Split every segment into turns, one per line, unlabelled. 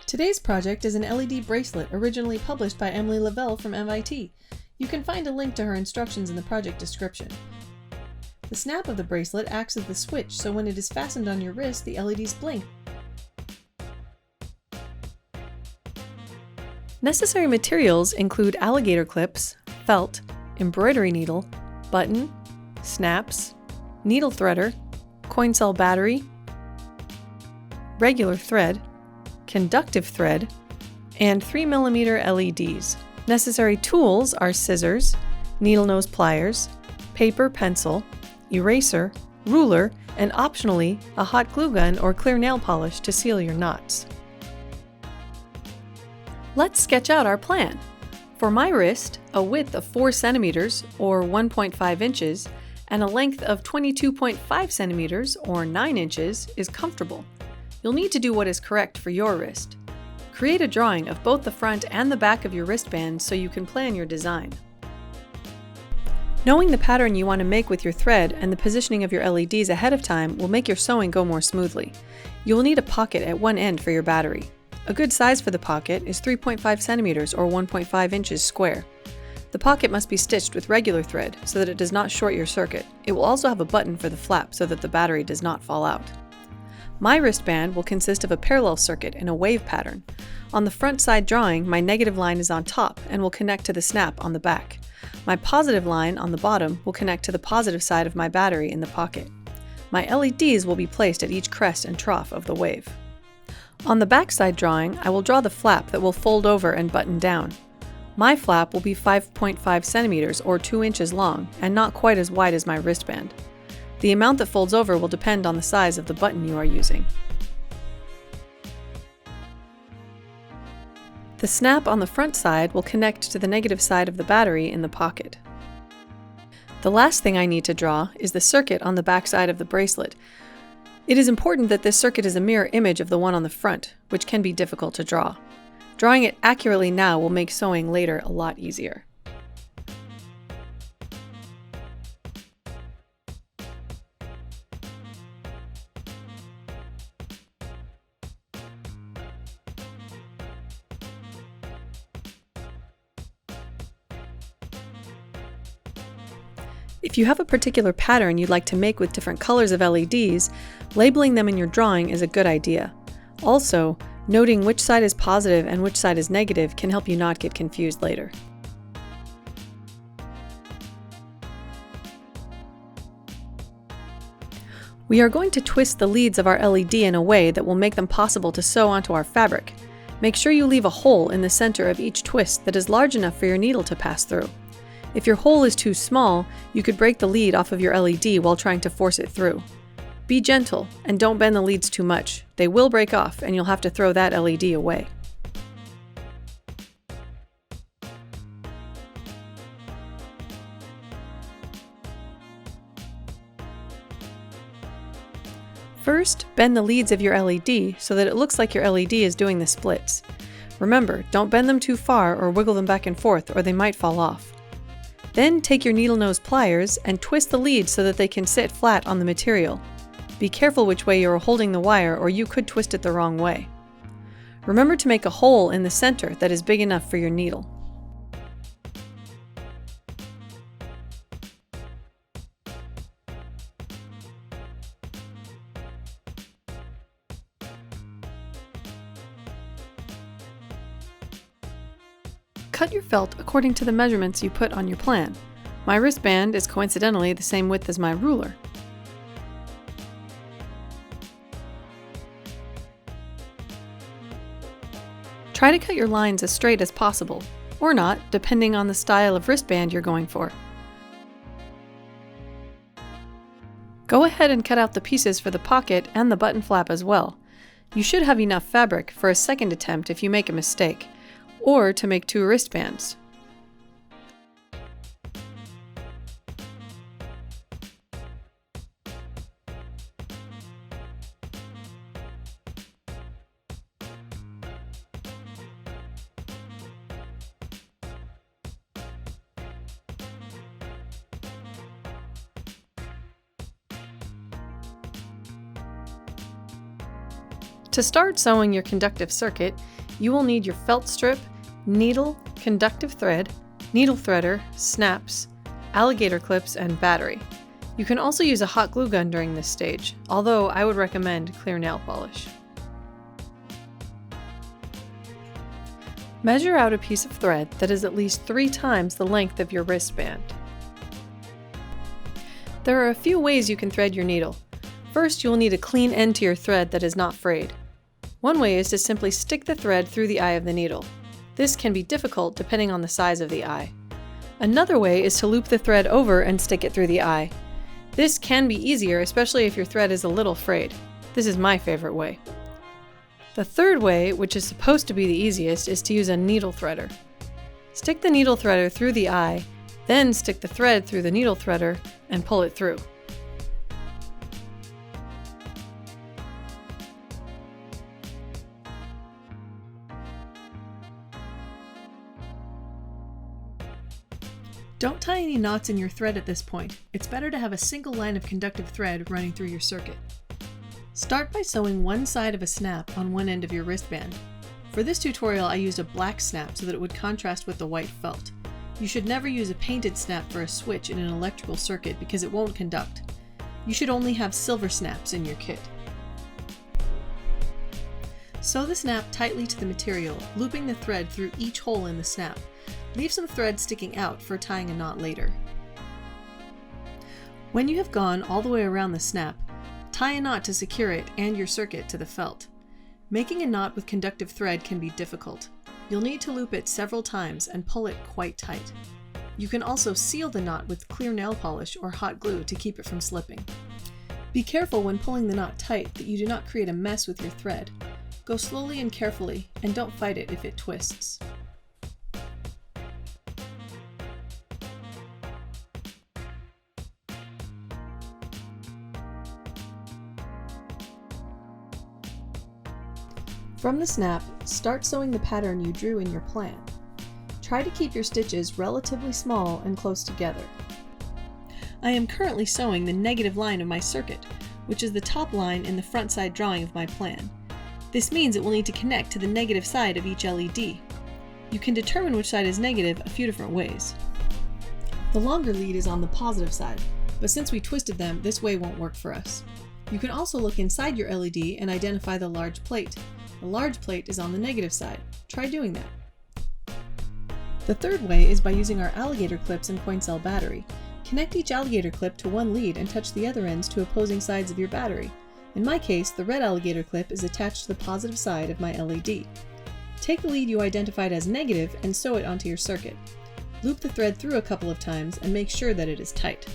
Today's project is an LED bracelet originally published by Emily Lavelle from MIT. You can find a link to her instructions in the project description. The snap of the bracelet acts as the switch, so when it is fastened on your wrist, the LEDs blink. Necessary materials include alligator clips, felt, embroidery needle, button, snaps, needle threader, coin cell battery, regular thread, conductive thread, and 3mm LEDs. Necessary tools are scissors, needle nose pliers, paper pencil, eraser, ruler, and optionally, a hot glue gun or clear nail polish to seal your knots. Let's sketch out our plan. For my wrist, a width of 4 centimeters or 1.5 inches and a length of 22.5 centimeters or 9 inches is comfortable. You'll need to do what is correct for your wrist. Create a drawing of both the front and the back of your wristband so you can plan your design. Knowing the pattern you want to make with your thread and the positioning of your LEDs ahead of time will make your sewing go more smoothly. You will need a pocket at one end for your battery. A good size for the pocket is 3.5 centimeters or 1.5 inches square. The pocket must be stitched with regular thread so that it does not short your circuit. It will also have a button for the flap so that the battery does not fall out. My wristband will consist of a parallel circuit in a wave pattern. On the front side drawing, my negative line is on top and will connect to the snap on the back. My positive line on the bottom will connect to the positive side of my battery in the pocket. My LEDs will be placed at each crest and trough of the wave. On the backside drawing, I will draw the flap that will fold over and button down. My flap will be 5.5 centimeters or 2 inches long and not quite as wide as my wristband. The amount that folds over will depend on the size of the button you are using. The snap on the front side will connect to the negative side of the battery in the pocket. The last thing I need to draw is the circuit on the back side of the bracelet. It is important that this circuit is a mirror image of the one on the front, which can be difficult to draw. Drawing it accurately now will make sewing later a lot easier. If you have a particular pattern you'd like to make with different colors of LEDs, labeling them in your drawing is a good idea. Also, noting which side is positive and which side is negative can help you not get confused later. We are going to twist the leads of our LED in a way that will make them possible to sew onto our fabric. Make sure you leave a hole in the center of each twist that is large enough for your needle to pass through. If your hole is too small, you could break the lead off of your LED while trying to force it through. Be gentle and don't bend the leads too much. They will break off and you'll have to throw that LED away. First, bend the leads of your LED so that it looks like your LED is doing the splits. Remember, don't bend them too far or wiggle them back and forth or they might fall off. Then take your needle nose pliers and twist the leads so that they can sit flat on the material. Be careful which way you are holding the wire or you could twist it the wrong way. Remember to make a hole in the center that is big enough for your needle. Cut your felt according to the measurements you put on your plan. My wristband is coincidentally the same width as my ruler. Try to cut your lines as straight as possible, or not, depending on the style of wristband you're going for. Go ahead and cut out the pieces for the pocket and the button flap as well. You should have enough fabric for a second attempt if you make a mistake, or to make 2 wristbands. To start sewing your conductive circuit, you will need your felt strip, needle, conductive thread, needle threader, snaps, alligator clips, and battery. You can also use a hot glue gun during this stage, although I would recommend clear nail polish. Measure out a piece of thread that is at least 3 times the length of your wristband. There are a few ways you can thread your needle. First, you will need a clean end to your thread that is not frayed. One way is to simply stick the thread through the eye of the needle. This can be difficult depending on the size of the eye. Another way is to loop the thread over and stick it through the eye. This can be easier, especially if your thread is a little frayed. This is my favorite way. The third way, which is supposed to be the easiest, is to use a needle threader. Stick the needle threader through the eye, then stick the thread through the needle threader and pull it through. Don't tie any knots in your thread at this point. It's better to have a single line of conductive thread running through your circuit. Start by sewing one side of a snap on one end of your wristband. For this tutorial, I used a black snap so that it would contrast with the white felt. You should never use a painted snap for a switch in an electrical circuit because it won't conduct. You should only have silver snaps in your kit. Sew the snap tightly to the material, looping the thread through each hole in the snap. Leave some thread sticking out for tying a knot later. When you have gone all the way around the snap, tie a knot to secure it and your circuit to the felt. Making a knot with conductive thread can be difficult. You'll need to loop it several times and pull it quite tight. You can also seal the knot with clear nail polish or hot glue to keep it from slipping. Be careful when pulling the knot tight that you do not create a mess with your thread. Go slowly and carefully, and don't fight it if it twists. From the snap, start sewing the pattern you drew in your plan. Try to keep your stitches relatively small and close together. I am currently sewing the negative line of my circuit, which is the top line in the front side drawing of my plan. This means it will need to connect to the negative side of each LED. You can determine which side is negative a few different ways. The longer lead is on the positive side, but since we twisted them, this way won't work for us. You can also look inside your LED and identify the large plate. The large plate is on the negative side. Try doing that. The third way is by using our alligator clips and coin cell battery. Connect each alligator clip to one lead and touch the other ends to opposing sides of your battery. In my case, the red alligator clip is attached to the positive side of my LED. Take the lead you identified as negative and sew it onto your circuit. Loop the thread through a couple of times and make sure that it is tight.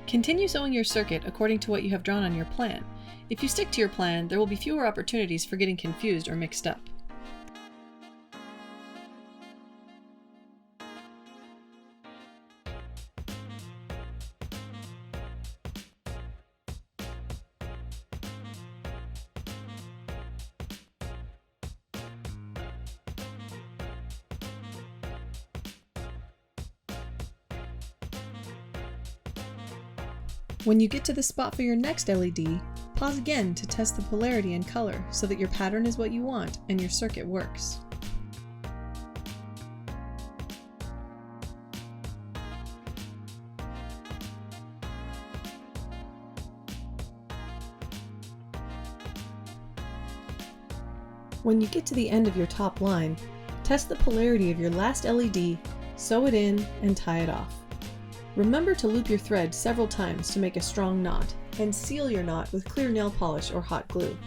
Continue sewing your circuit according to what you have drawn on your plan. If you stick to your plan, there will be fewer opportunities for getting confused or mixed up. When you get to the spot for your next LED, pause again to test the polarity and color so that your pattern is what you want and your circuit works. When you get to the end of your top line, test the polarity of your last LED, sew it in, and tie it off. Remember to loop your thread several times to make a strong knot, and seal your knot with clear nail polish or hot glue.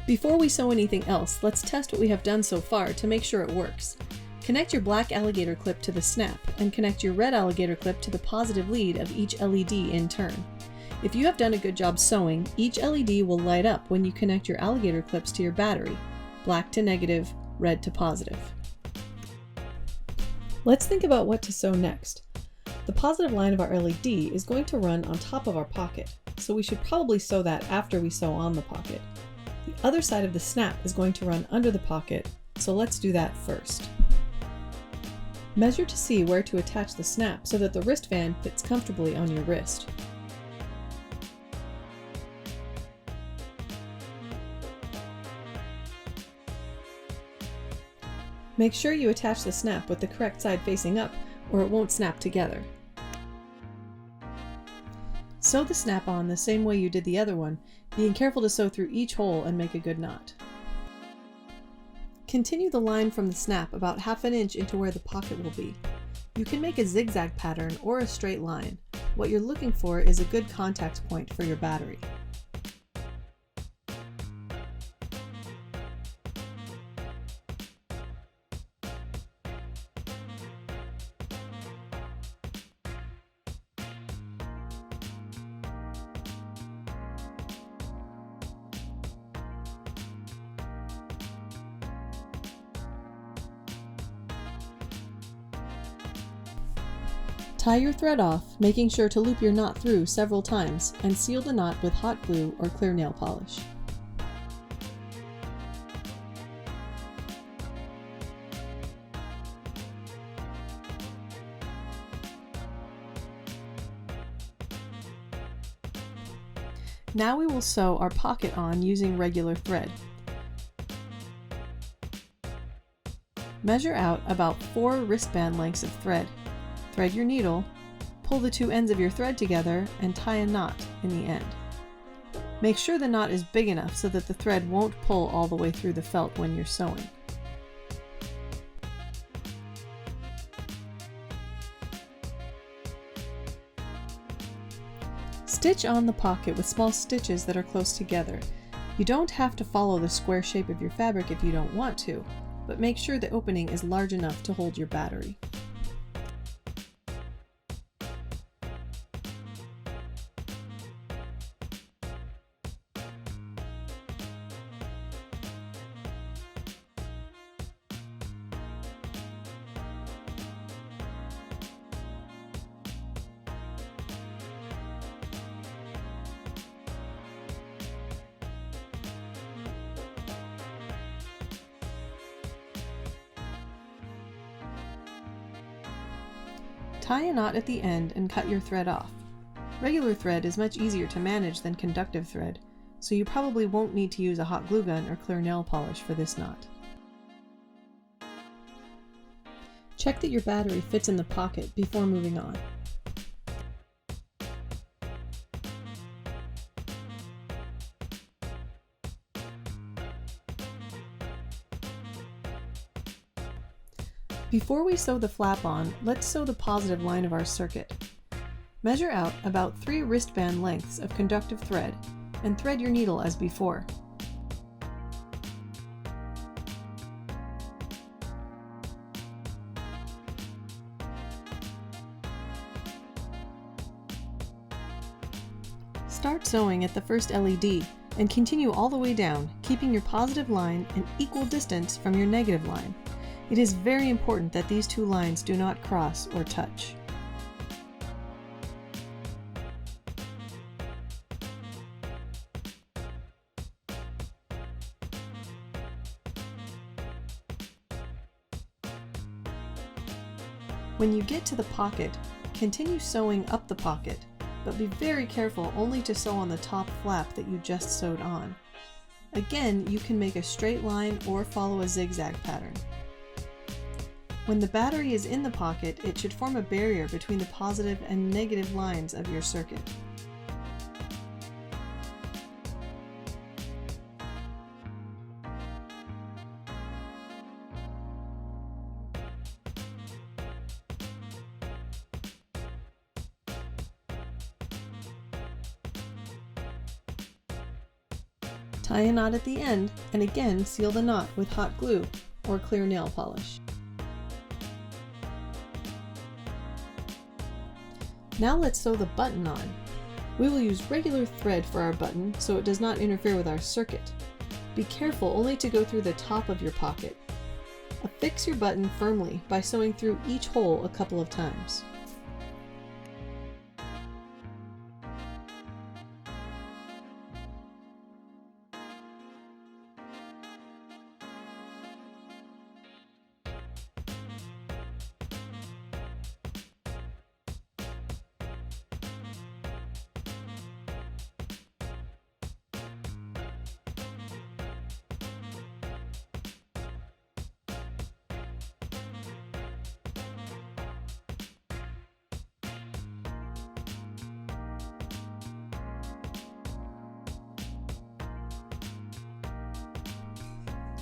Before we sew anything else, let's test what we have done so far to make sure it works. Connect your black alligator clip to the snap and connect your red alligator clip to the positive lead of each LED in turn. If you have done a good job sewing, each LED will light up when you connect your alligator clips to your battery, black to negative, red to positive. Let's think about what to sew next. The positive line of our LED is going to run on top of our pocket, so we should probably sew that after we sew on the pocket. The other side of the snap is going to run under the pocket, so let's do that first. Measure to see where to attach the snap so that the wristband fits comfortably on your wrist. Make sure you attach the snap with the correct side facing up, or it won't snap together. Sew the snap on the same way you did the other one, being careful to sew through each hole and make a good knot. Continue the line from the snap about ½ inch into where the pocket will be. You can make a zigzag pattern or a straight line. What you're looking for is a good contact point for your battery. Tie your thread off, making sure to loop your knot through several times, and seal the knot with hot glue or clear nail polish. Now we will sew our pocket on using regular thread. Measure out about 4 wristband lengths of thread. Thread your needle, pull the two ends of your thread together, and tie a knot in the end. Make sure the knot is big enough so that the thread won't pull all the way through the felt when you're sewing. Stitch on the pocket with small stitches that are close together. You don't have to follow the square shape of your fabric if you don't want to, but make sure the opening is large enough to hold your battery. Tie a knot at the end and cut your thread off. Regular thread is much easier to manage than conductive thread, so you probably won't need to use a hot glue gun or clear nail polish for this knot. Check that your battery fits in the pocket before moving on. Before we sew the flap on, let's sew the positive line of our circuit. Measure out about 3 wristband lengths of conductive thread and thread your needle as before. Start sewing at the first LED and continue all the way down, keeping your positive line an equal distance from your negative line. It is very important that these two lines do not cross or touch. When you get to the pocket, continue sewing up the pocket, but be very careful only to sew on the top flap that you just sewed on. Again, you can make a straight line or follow a zigzag pattern. When the battery is in the pocket, it should form a barrier between the positive and negative lines of your circuit. Tie a knot at the end and again seal the knot with hot glue or clear nail polish. Now let's sew the button on. We will use regular thread for our button so it does not interfere with our circuit. Be careful only to go through the top of your pocket. Affix your button firmly by sewing through each hole a couple of times.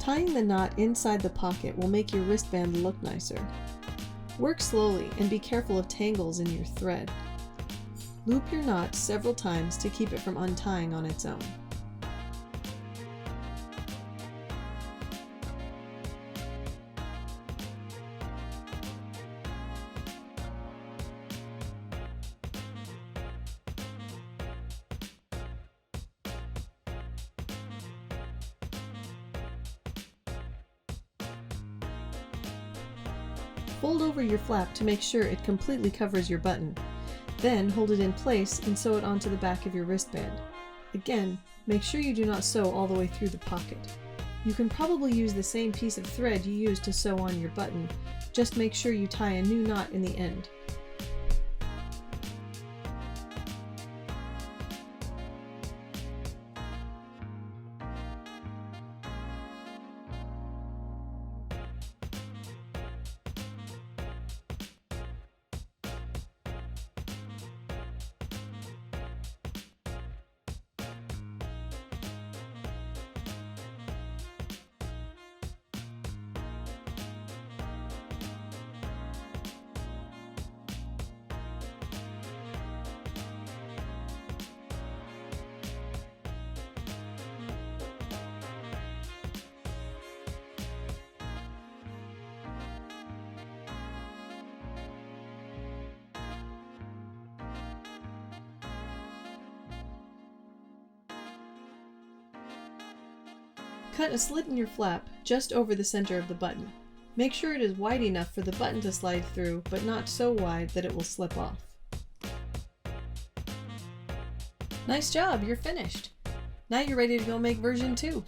Tying the knot inside the pocket will make your wristband look nicer. Work slowly and be careful of tangles in your thread. Loop your knot several times to keep it from untying on its own. Fold over your flap to make sure it completely covers your button. Then hold it in place and sew it onto the back of your wristband. Again, make sure you do not sew all the way through the pocket. You can probably use the same piece of thread you used to sew on your button, just make sure you tie a new knot in the end. Cut a slit in your flap just over the center of the button. Make sure it is wide enough for the button to slide through, but not so wide that it will slip off. Nice job, you're finished! Now you're ready to go make version 2.